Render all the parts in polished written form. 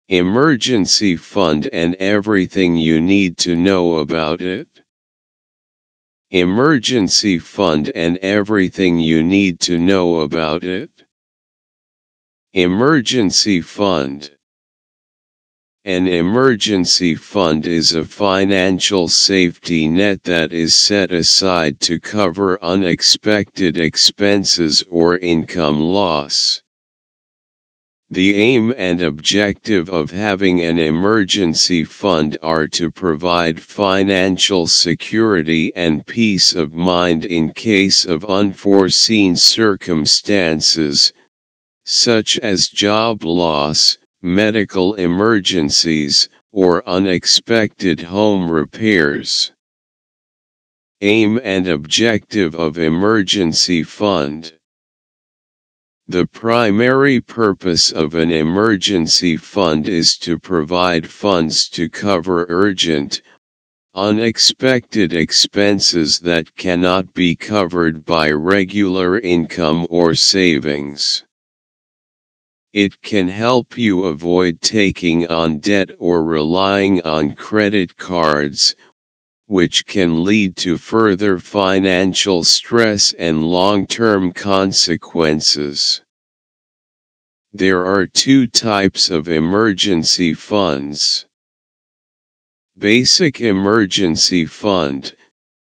Emergency fund and everything you need to know about it. Emergency fund and everything you need to know about it. Emergency fund. An emergency fund is a financial safety net that is set aside to cover unexpected expenses or income loss. The aim and objective of having an emergency fund are to provide financial security and peace of mind in case of unforeseen circumstances, such as job loss, medical emergencies, or unexpected home repairs. Aim and objective of emergency fund. The primary purpose of an emergency fund is to provide funds to cover urgent, unexpected expenses that cannot be covered by regular income or savings. It can help you avoid taking on debt or relying on credit cards, which can lead to further financial stress and long-term consequences. There are two types of emergency funds. Basic emergency fund.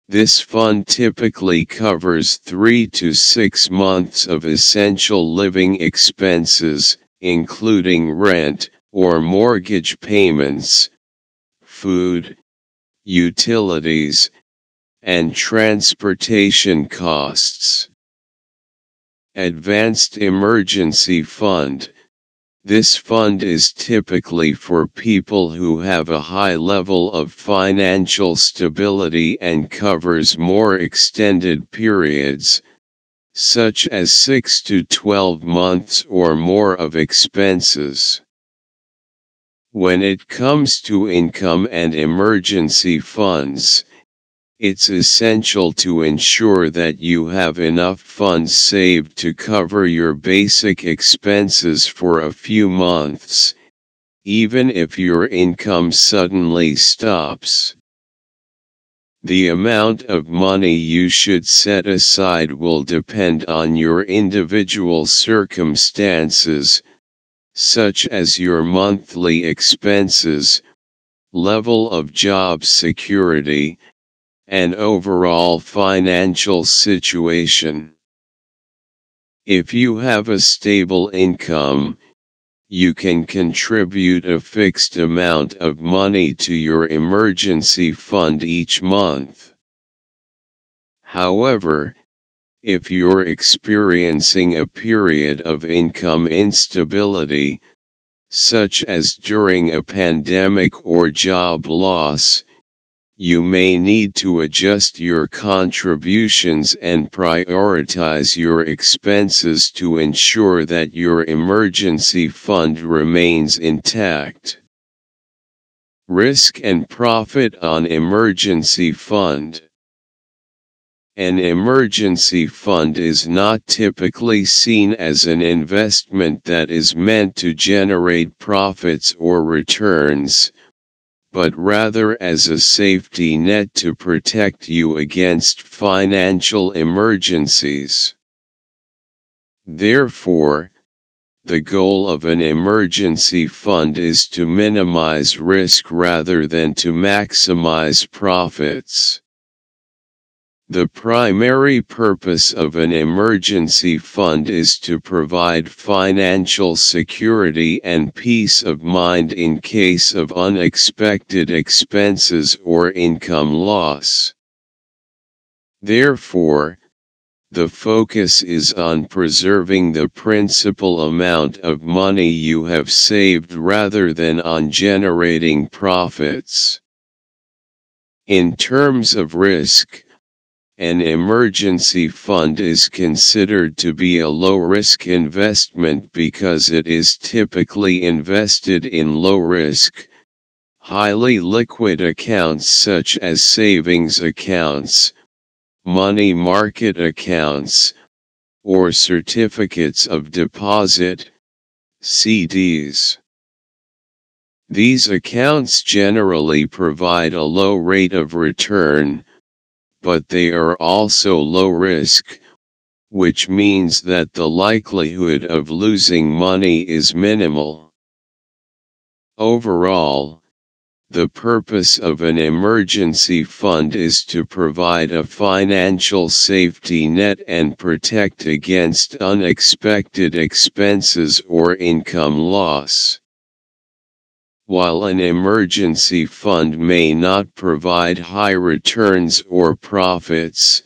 This fund typically covers 3 to 6 months of essential living expenses, including rent or mortgage payments, food, utilities, and transportation costs. Advanced emergency fund. This fund is typically for people who have a high level of financial stability and covers more extended periods, such as 6 to 12 months or more of expenses. When it comes to income and emergency funds, it's essential to ensure that you have enough funds saved to cover your basic expenses for a few months, even if your income suddenly stops. The amount of money you should set aside will depend on your individual circumstances, such as your monthly expenses, level of job security, and overall financial situation. If you have a stable income, you can contribute a fixed amount of money to your emergency fund each month. However, if you're experiencing a period of income instability, such as during a pandemic or job loss, you may need to adjust your contributions and prioritize your expenses to ensure that your emergency fund remains intact. Risk and profit on emergency fund. An emergency fund is not typically seen as an investment that is meant to generate profits or returns, but rather as a safety net to protect you against financial emergencies. Therefore, the goal of an emergency fund is to minimize risk rather than to maximize profits. The primary purpose of an emergency fund is to provide financial security and peace of mind in case of unexpected expenses or income loss. Therefore, the focus is on preserving the principal amount of money you have saved rather than on generating profits. In terms of risk, an emergency fund is considered to be a low-risk investment because it is typically invested in low-risk, highly liquid accounts such as savings accounts, money market accounts, or certificates of deposit, CDs. These accounts generally provide a low rate of return, but they are also low risk, which means that the likelihood of losing money is minimal. Overall, the purpose of an emergency fund is to provide a financial safety net and protect against unexpected expenses or income loss. While an emergency fund may not provide high returns or profits,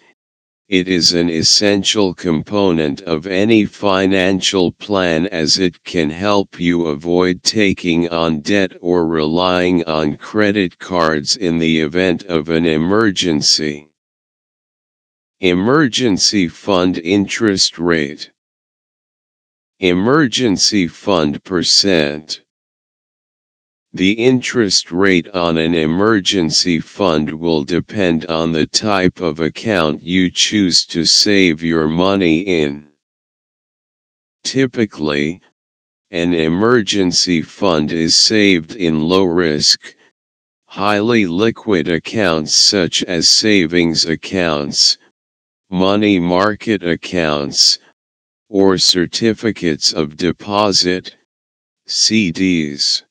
it is an essential component of any financial plan, as it can help you avoid taking on debt or relying on credit cards in the event of an emergency. Emergency Fund Interest Rate. Emergency Fund Percent. The interest rate on an emergency fund will depend on the type of account you choose to save your money in. Typically, an emergency fund is saved in low-risk, highly liquid accounts such as savings accounts, money market accounts, or certificates of deposit, CDs.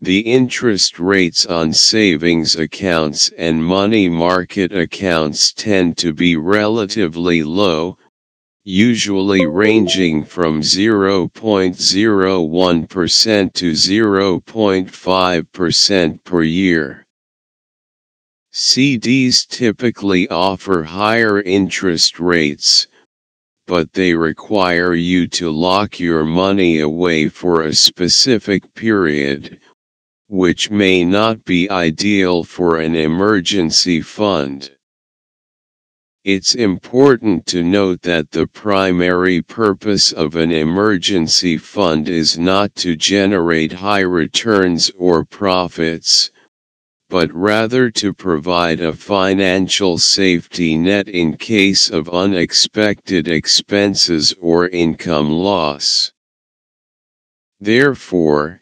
The interest rates on savings accounts and money market accounts tend to be relatively low, usually ranging from 0.01% to 0.5% per year. CDs typically offer higher interest rates, but they require you to lock your money away for a specific period, which may not be ideal for an emergency fund. It's important to note that the primary purpose of an emergency fund is not to generate high returns or profits, but rather to provide a financial safety net in case of unexpected expenses or income loss. Therefore,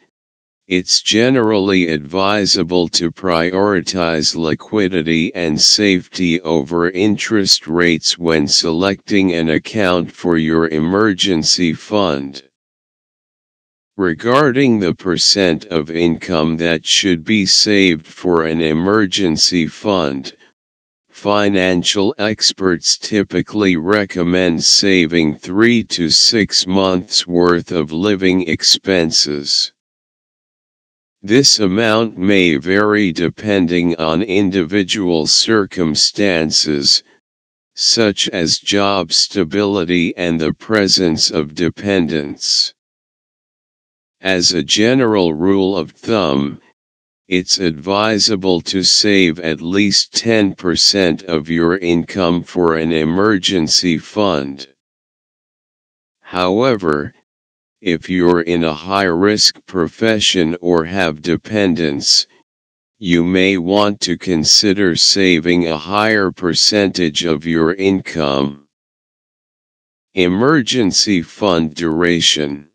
it's generally advisable to prioritize liquidity and safety over interest rates when selecting an account for your emergency fund. Regarding the percent of income that should be saved for an emergency fund, financial experts typically recommend saving 3 to 6 months' worth of living expenses. This amount may vary depending on individual circumstances, such as job stability and the presence of dependents. As a general rule of thumb, it's advisable to save at least 10% of your income for an emergency fund. However, if you're in a high-risk profession or have dependents, you may want to consider saving a higher percentage of your income. Emergency fund duration.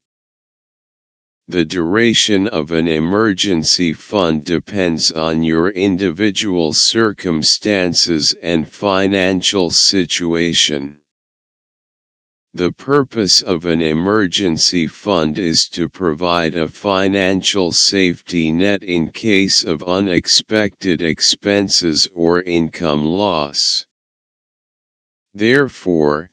The duration of an emergency fund depends on your individual circumstances and financial situation. The purpose of an emergency fund is to provide a financial safety net in case of unexpected expenses or income loss. Therefore,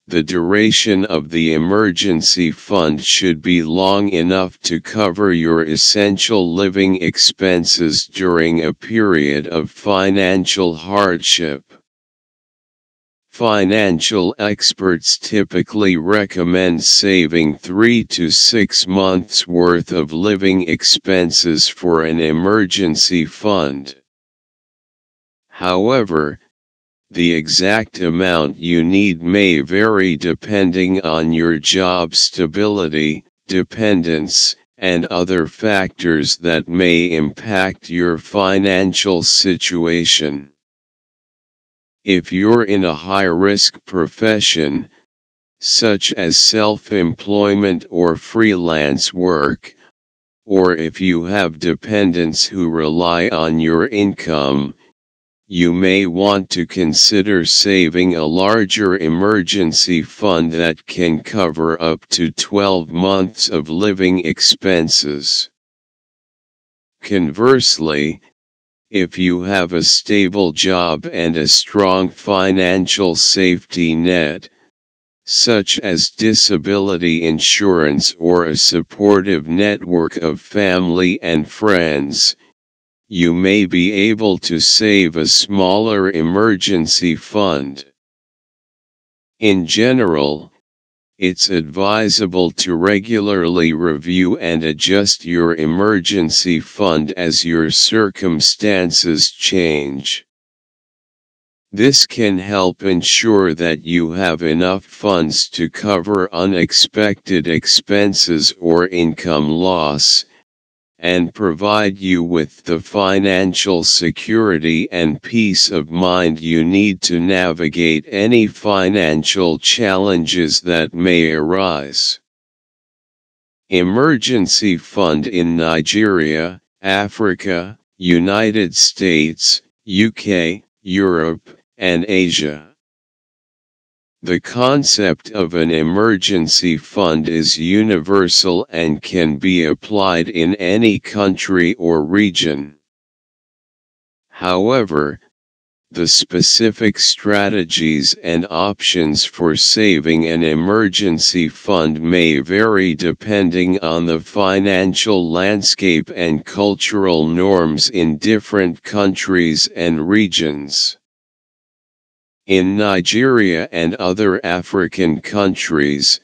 the duration of the emergency fund should be long enough to cover your essential living expenses during a period of financial hardship. Financial experts typically recommend saving 3 to 6 months' worth of living expenses for an emergency fund. However, the exact amount you need may vary depending on your job stability, dependents, and other factors that may impact your financial situation. If you're in a high-risk profession, such as self-employment or freelance work, or if you have dependents who rely on your income, you may want to consider saving a larger emergency fund that can cover up to 12 months of living expenses. Conversely, if you have a stable job and a strong financial safety net, such as disability insurance or a supportive network of family and friends, you may be able to save a smaller emergency fund. In general, it's advisable to regularly review and adjust your emergency fund as your circumstances change. This can help ensure that you have enough funds to cover unexpected expenses or income loss, and provide you with the financial security and peace of mind you need to navigate any financial challenges that may arise. Emergency Fund in Nigeria, Africa, United States, UK, Europe, and Asia. The concept of an emergency fund is universal and can be applied in any country or region. However, the specific strategies and options for saving an emergency fund may vary depending on the financial landscape and cultural norms in different countries and regions. In Nigeria and other African countries,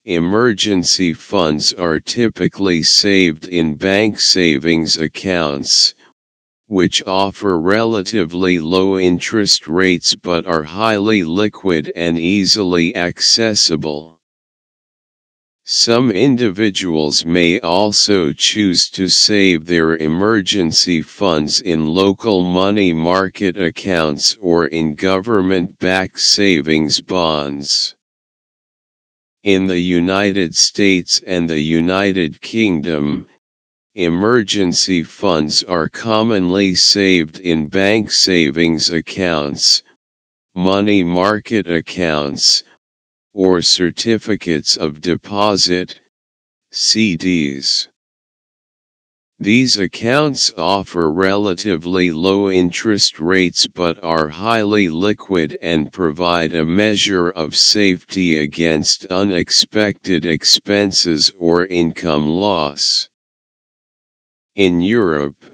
emergency funds are typically saved in bank savings accounts, which offer relatively low interest rates but are highly liquid and easily accessible. Some individuals may also choose to save their emergency funds in local money market accounts or in government-backed savings bonds. In the United States and the United Kingdom, emergency funds are commonly saved in bank savings accounts, money market accounts, or certificates of deposit, CDs. These accounts offer relatively low interest rates but are highly liquid and provide a measure of safety against unexpected expenses or income loss. In Europe,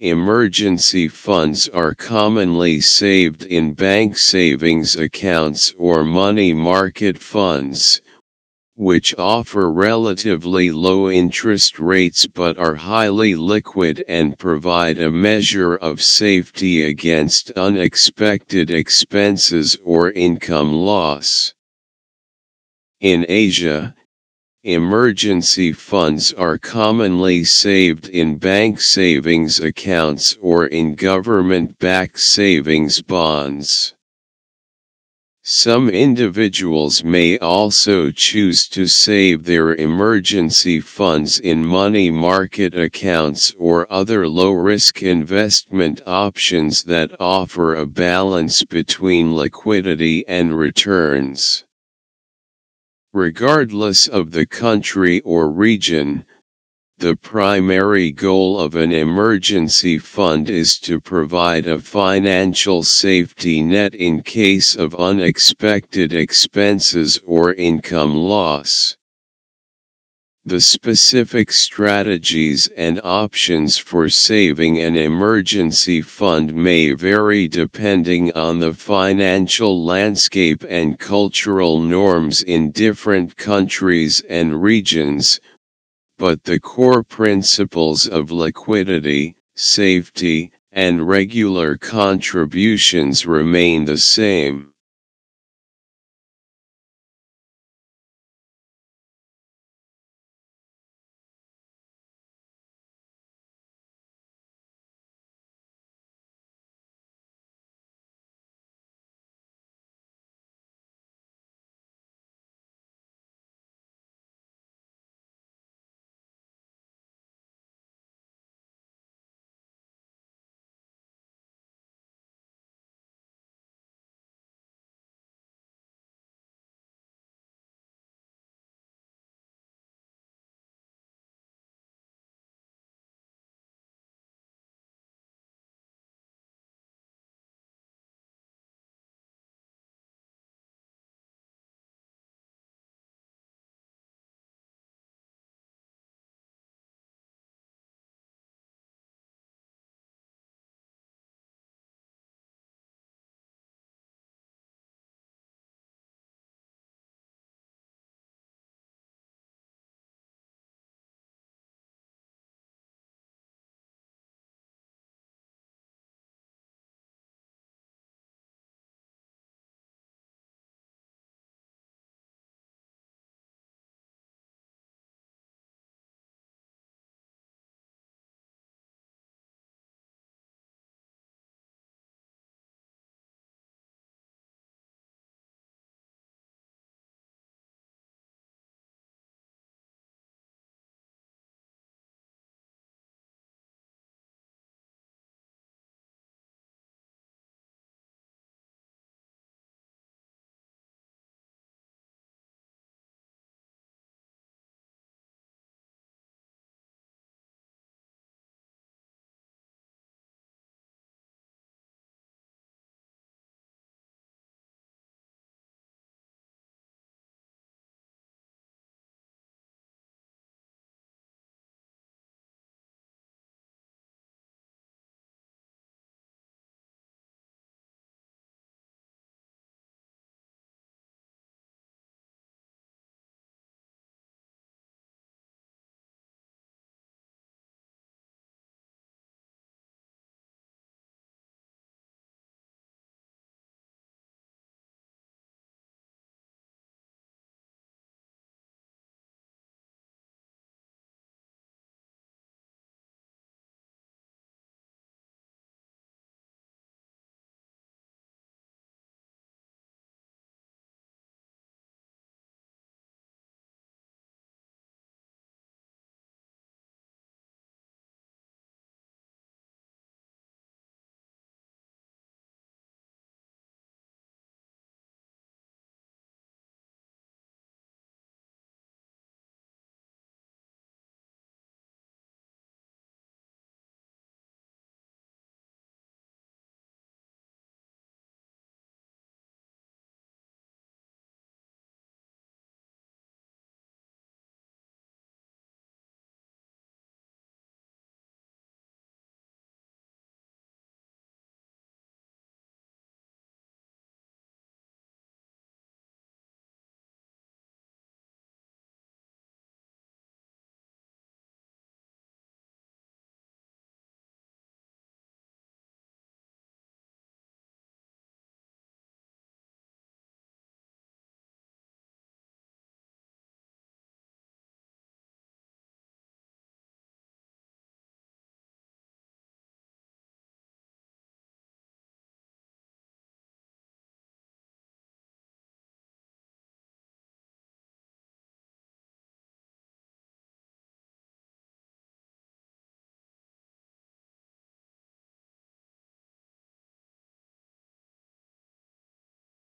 emergency funds are commonly saved in bank savings accounts or money market funds, which offer relatively low interest rates but are highly liquid and provide a measure of safety against unexpected expenses or income loss. In Asia, emergency funds are commonly saved in bank savings accounts or in government-backed savings bonds. Some individuals may also choose to save their emergency funds in money market accounts or other low-risk investment options that offer a balance between liquidity and returns. Regardless of the country or region, the primary goal of an emergency fund is to provide a financial safety net in case of unexpected expenses or income loss. The specific strategies and options for saving an emergency fund may vary depending on the financial landscape and cultural norms in different countries and regions, but the core principles of liquidity, safety, and regular contributions remain the same.